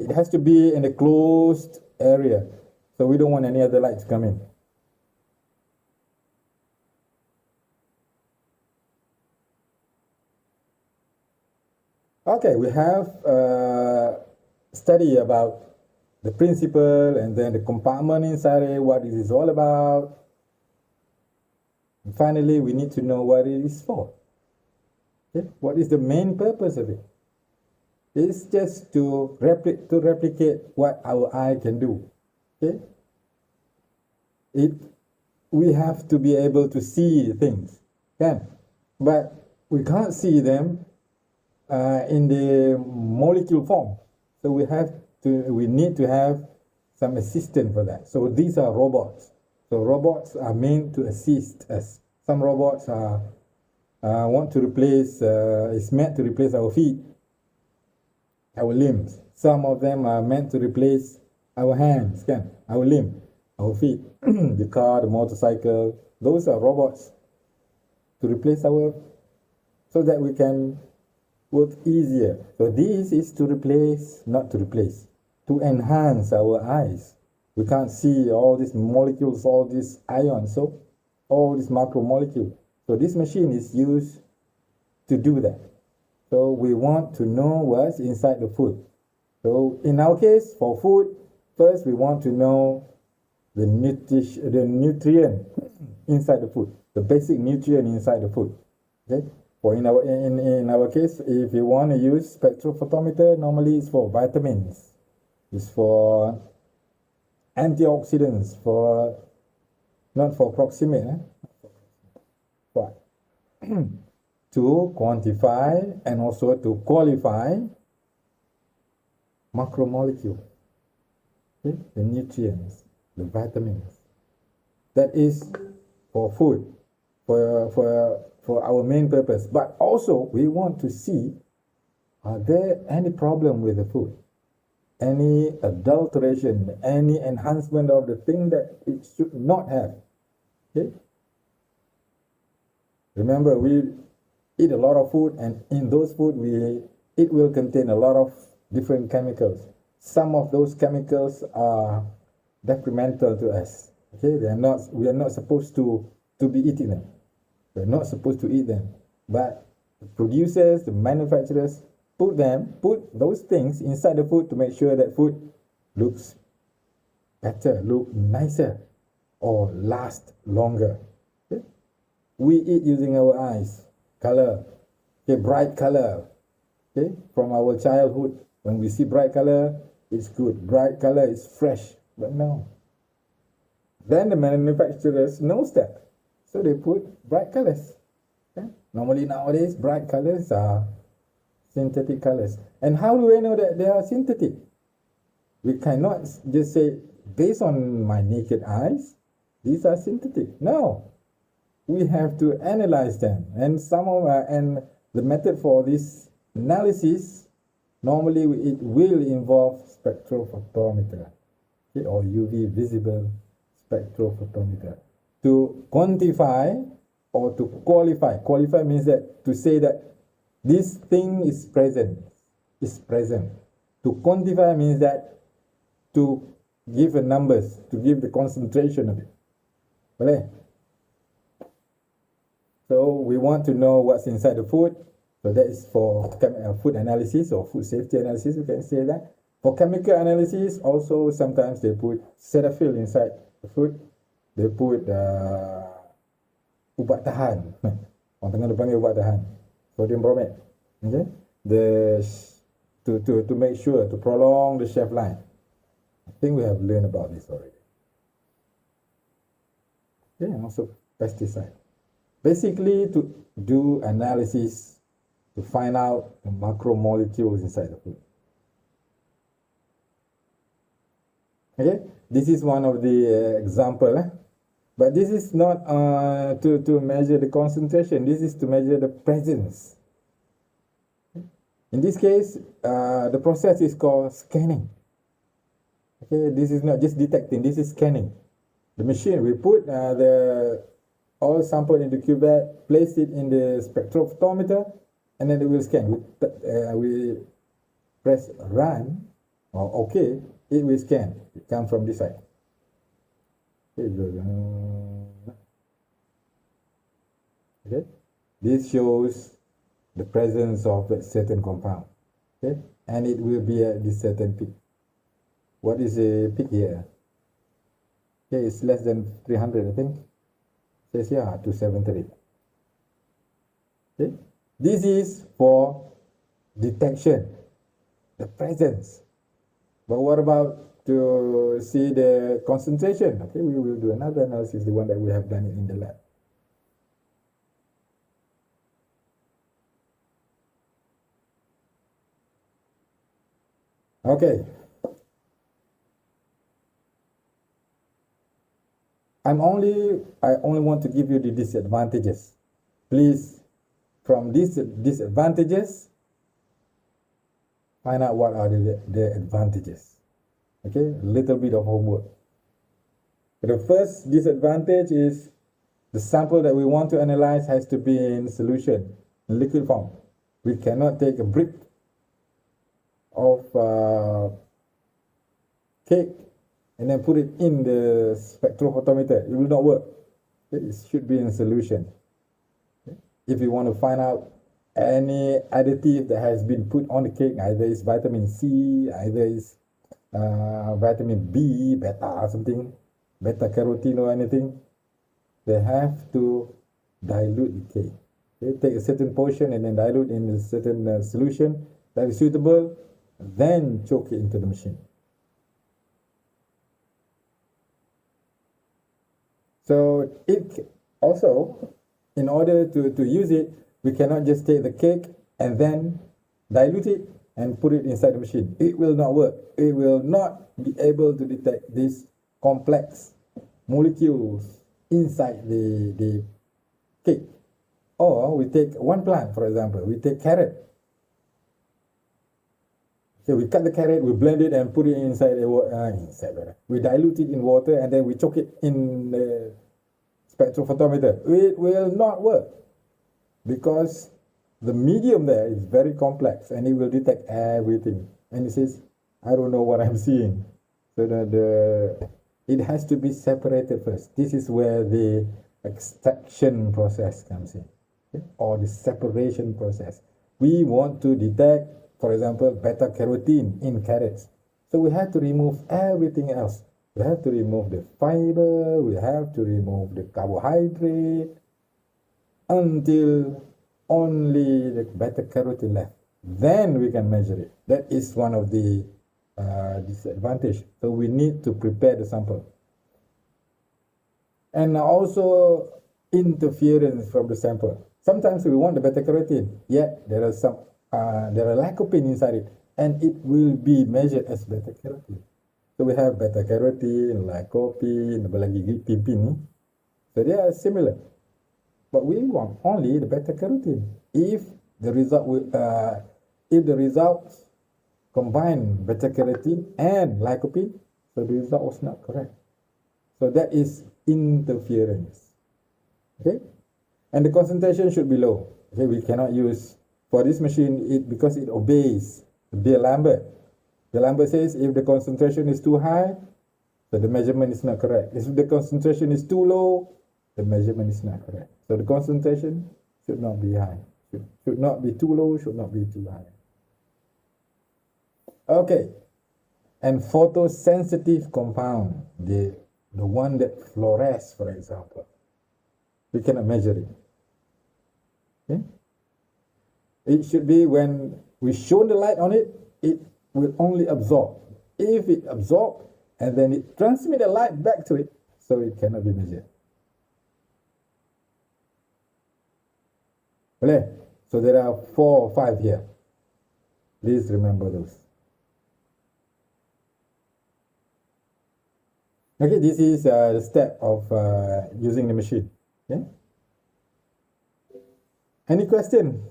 it has to be in a closed area. So we don't want any other light to come in. Okay, we have a study about the principle and then the compartment inside it, what it is all about. And finally, we need to know what it is for. Okay? What is the main purpose of it? It's just to replicate what our eye can do. Okay? We have to be able to see things, can, but we can't see them in the molecule form. So we need to have some assistance for that. So these are robots. So robots are meant to assist us. Some robots are is meant to replace our feet, our limbs. Some of them are meant to replace our hands, our limb, our feet, the car, the motorcycle. Those are robots to replace so that we can work easier. So this is to replace, not to replace, to enhance our eyes. We can't see all these molecules, all these ions, so all these macromolecules. So this machine is used to do that. So we want to know what's inside the food. So in our case, for food, first we want to know the nutrient inside the food, the basic nutrient inside the food. Okay. For in our case, if you want to use spectrophotometer, normally it's for vitamins, it's for antioxidants, not for proximate, but to quantify and also to qualify macromolecule, okay? The nutrients, the vitamins. That is for food, for our main purpose. But also we want to see, are there any problem with the food? Any adulteration, any enhancement of the thing that it should not have. Okay? Remember, we eat a lot of food, and in those food it will contain a lot of different chemicals. Some of those chemicals are detrimental to us. Okay, we are not supposed to be eating them. We're not supposed to eat them. But the producers, the manufacturers, put those things inside the food to make sure that food looks better, look nicer, or last longer. Okay? We eat using our eyes, color, okay, bright color. Okay, from our childhood, when we see bright color, it's good. Bright color is fresh, but no. Then the manufacturers knows that, so they put bright colors. Okay? Normally nowadays, bright colors are synthetic colors. And how do we know that they are synthetic? We cannot just say, based on my naked eyes, these are synthetic. No, we have to analyze them. And and the method for this analysis, normally it will involve spectrophotometer, okay, or UV visible spectrophotometer, to quantify or to qualify. Qualify means that to say that this thing is present. To quantify means that to give a numbers, to give the concentration of it. Okay? So we want to know what's inside the food. So that is for food analysis or food safety analysis, we can say that. For chemical analysis, also sometimes they put Cetaphil inside the food. They put ubat tahan. Orang tengah panggil ubat tahan. Sodium bromate. Okay? To make sure, to prolong the shelf life. I think we have learned about this already. Okay, and also pesticide. Basically, to do analysis to find out the macromolecules inside the food. Okay, this is one of the example, but this is not to measure the concentration. This is to measure the presence. In this case, the process is called scanning. Okay, this is not just detecting, this is scanning. The machine, we put all sample in the cuvette, place it in the spectrophotometer, and then it will scan. We press run, or okay, it will scan. It comes from this side. Okay, this shows the presence of a certain compound. Okay, and it will be at this certain peak. What is the peak here? Okay, it's less than 300, I think. Says here 273. Okay, this is for detection, the presence. But what about to see the concentration? Okay, we will do another analysis, the one that we have done it in the lab. Okay. I only want to give you the disadvantages. Please, from these disadvantages, find out what are the advantages. Okay, a little bit of homework. The first disadvantage is the sample that we want to analyze has to be in solution, in liquid form. We cannot take a brick of cake and then put it in the spectrophotometer. It will not work. It should be in solution. If you want to find out any additive that has been put on the cake, either it's vitamin C, either it's vitamin B, beta something, beta carotene or anything, they have to dilute the cake. Okay? Take a certain portion and then dilute in a certain solution that is suitable, then choke it into the machine. So it also, in order to use it, we cannot just take the cake and then dilute it and put it inside the machine. It will not work. It will not be able to detect these complex molecules inside the cake. Or we take one plant, for example, we take carrot. So we cut the carrot, we blend it and put it inside we dilute it in water and then we choke it in the spectrophotometer. It will not work because the medium there is very complex and it will detect everything. And it says, I don't know what I'm seeing. So it has to be separated first. This is where the extraction process comes in, okay? Or the separation process. We want to detect, for example, beta carotene in carrots. So we have to remove everything else. We have to remove the fiber, we have to remove the carbohydrate until only the beta carotene left. Then we can measure it. That is one of the disadvantage. So we need to prepare the sample. And also interference from the sample. Sometimes we want the beta carotene, yet there are lycopene inside it, and it will be measured as beta carotene. So we have beta carotene, lycopene, pipin. So they are similar, but we want only the beta carotene. If the results combine beta carotene and lycopene, so the result was not correct. So that is interference. Okay, and the concentration should be low. Okay, we cannot use for this machine because it obeys the Lambert. The Lambert says if the concentration is too high, so the measurement is not correct. If the concentration is too low, the measurement is not correct. So the concentration should not be high. Should not be too low, should not be too high. Okay, and photosensitive compound, the one that fluoresces, for example, we cannot measure it. Okay? It should be when we shine the light on it, it will only absorb. If it absorbs and then it transmits the light back to it, so it cannot be measured. Okay, so there are 4 or 5 here. Please remember those. Okay, this is the step of using the machine. Okay. Any question?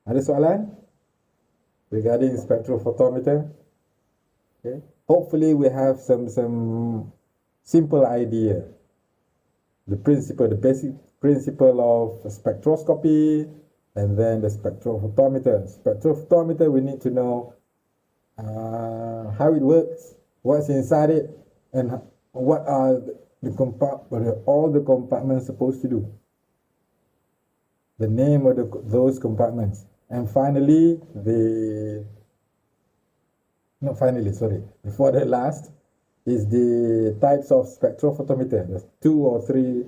Ada soalan regarding spectrophotometer? Okay. Hopefully we have some simple idea the principle, the basic principle of spectroscopy, and then the spectrophotometer. Spectrophotometer, we need to know how it works, what's inside it, and what are all the compartments supposed to do. The name of those compartments. And finally, before the last is the types of spectrophotometer. There's 2 or 3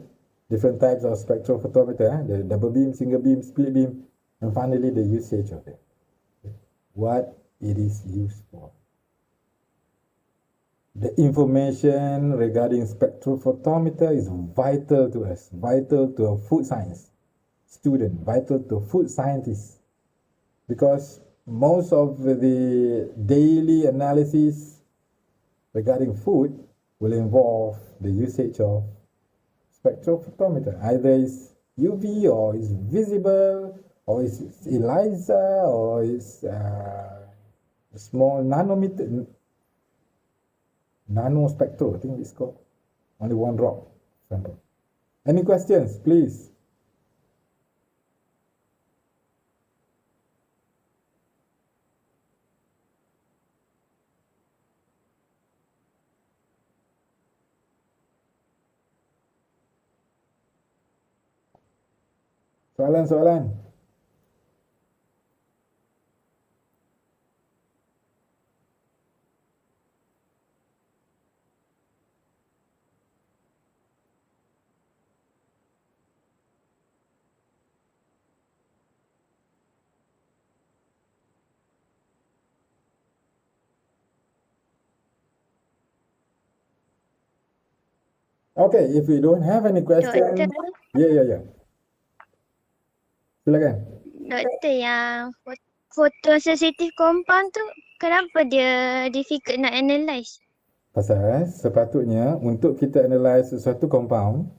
different types of spectrophotometer, the double beam, single beam, split beam, and finally the usage of it. What it is used for. The information regarding spectrophotometer is vital to us, vital to a food science student, vital to a food scientist, because most of the daily analysis regarding food will involve the usage of spectrophotometer. Either it's UV, or it's visible, or it's ELISA, or it's small nanospectral, I think it's called. Only one drop sample. Any questions, please? Soalan. Okay, if we don't have any questions, yeah. Silakan. Doktor, yang fotosensitif compound tu kenapa dia difficult nak analyse? Pasal sepatutnya untuk kita analyse sesuatu compound,